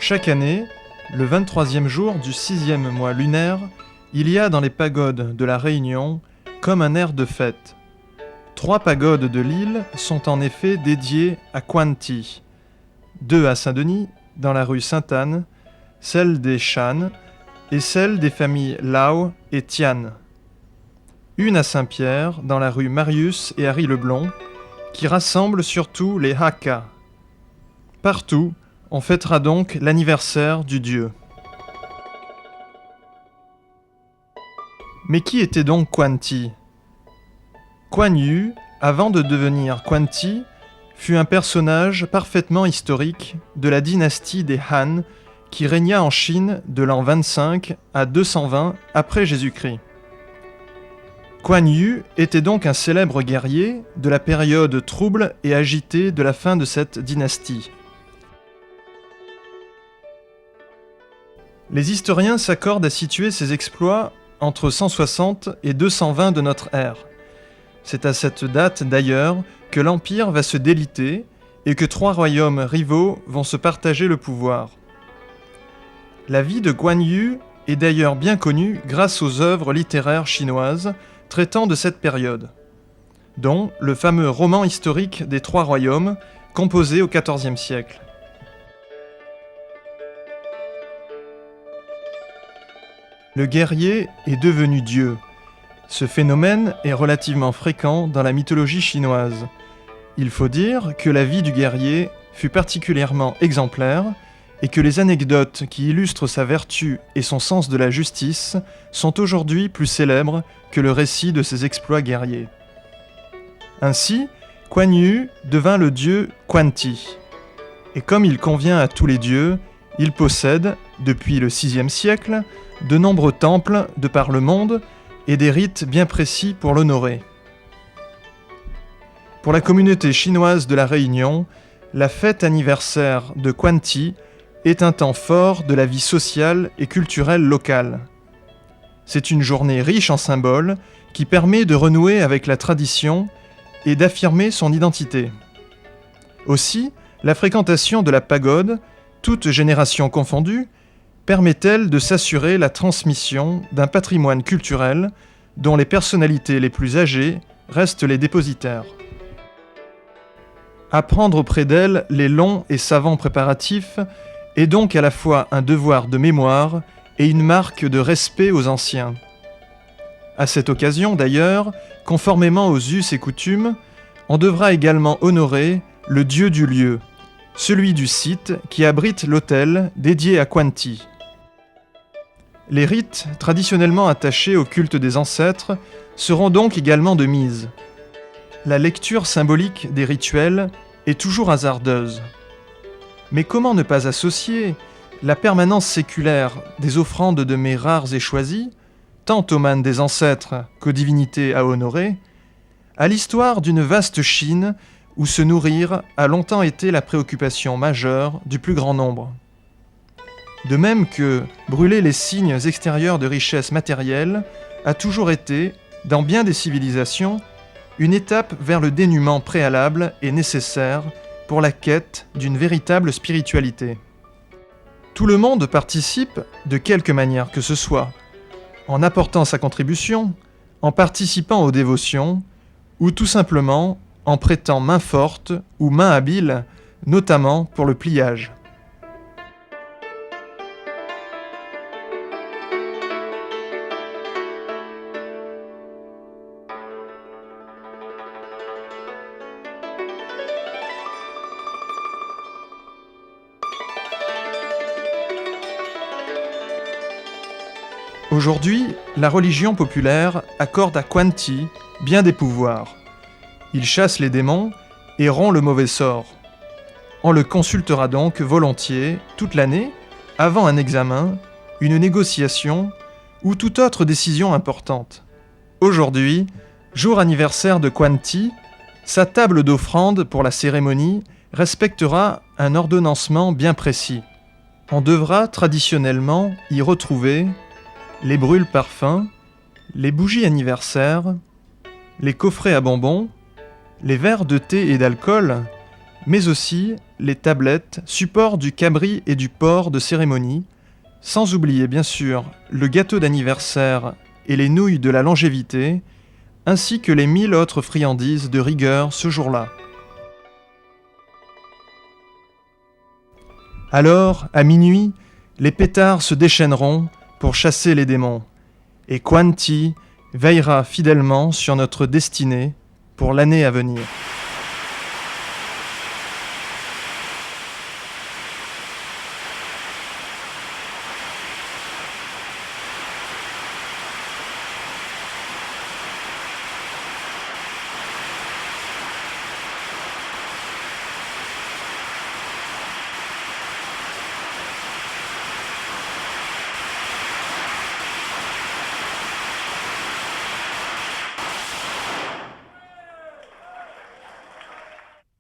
Chaque année, le 23e jour du 6e mois lunaire, il y a dans les pagodes de la Réunion comme un air de fête. 3 pagodes de l'île sont en effet dédiées à Quan Ti. 2 à Saint-Denis, dans la rue Sainte-Anne, celle des Shan et celle des familles Lau et Tian. Une à Saint-Pierre, dans la rue Marius et Harry Leblond, qui rassemble surtout les Hakka. Partout, on fêtera donc l'anniversaire du dieu. Mais qui était donc Quan Ti ? Kuan Yu, avant de devenir Quan Ti, fut un personnage parfaitement historique de la dynastie des Han qui régna en Chine de l'an 25 à 220 après Jésus-Christ. Kuan Yu était donc un célèbre guerrier de la période trouble et agitée de la fin de cette dynastie. Les historiens s'accordent à situer ses exploits entre 160 et 220 de notre ère. C'est à cette date d'ailleurs que l'Empire va se déliter et que 3 royaumes rivaux vont se partager le pouvoir. La vie de Kuan Yu est d'ailleurs bien connue grâce aux œuvres littéraires chinoises traitant de cette période, dont le fameux roman historique des 3 royaumes, composé au XIVe siècle. Le guerrier est devenu dieu. Ce phénomène est relativement fréquent dans la mythologie chinoise. Il faut dire que la vie du guerrier fut particulièrement exemplaire et que les anecdotes qui illustrent sa vertu et son sens de la justice sont aujourd'hui plus célèbres que le récit de ses exploits guerriers. Ainsi, Kuan Yu devint le dieu Quan Ti. Et comme il convient à tous les dieux, il possède, depuis le VIe siècle, de nombreux temples de par le monde et des rites bien précis pour l'honorer. Pour la communauté chinoise de la Réunion, la fête anniversaire de Quan Ti est un temps fort de la vie sociale et culturelle locale. C'est une journée riche en symboles qui permet de renouer avec la tradition et d'affirmer son identité. Aussi, la fréquentation de la pagode, toutes générations confondues, permet-elle de s'assurer la transmission d'un patrimoine culturel dont les personnalités les plus âgées restent les dépositaires. Apprendre auprès d'elles les longs et savants préparatifs est donc à la fois un devoir de mémoire et une marque de respect aux anciens. À cette occasion d'ailleurs, conformément aux us et coutumes, on devra également honorer le dieu du lieu, celui du site qui abrite l'autel dédié à Quan Ti. Les rites traditionnellement attachés au culte des ancêtres seront donc également de mise. La lecture symbolique des rituels est toujours hasardeuse. Mais comment ne pas associer la permanence séculaire des offrandes de mets rares et choisis, tant aux manes des ancêtres qu'aux divinités à honorer, à l'histoire d'une vaste Chine où se nourrir a longtemps été la préoccupation majeure du plus grand nombre. De même que brûler les signes extérieurs de richesse matérielle a toujours été, dans bien des civilisations, une étape vers le dénuement préalable et nécessaire pour la quête d'une véritable spiritualité. Tout le monde participe, de quelque manière que ce soit, en apportant sa contribution, en participant aux dévotions, ou tout simplement en prêtant main forte ou main habile, notamment pour le pliage. Aujourd'hui, la religion populaire accorde à Quan Ti bien des pouvoirs. Il chasse les démons et rompt le mauvais sort. On le consultera donc volontiers toute l'année, avant un examen, une négociation ou toute autre décision importante. Aujourd'hui, jour anniversaire de Quan Ti, sa table d'offrande pour la cérémonie respectera un ordonnancement bien précis. On devra traditionnellement y retrouver les brûle-parfums, les bougies anniversaires, les coffrets à bonbons, les verres de thé et d'alcool, mais aussi les tablettes, support du cabri et du porc de cérémonie, sans oublier bien sûr le gâteau d'anniversaire et les nouilles de la longévité, ainsi que les 1000 autres friandises de rigueur ce jour-là. Alors, à minuit, les pétards se déchaîneront pour chasser les démons, et Kwanti veillera fidèlement sur notre destinée pour l'année à venir.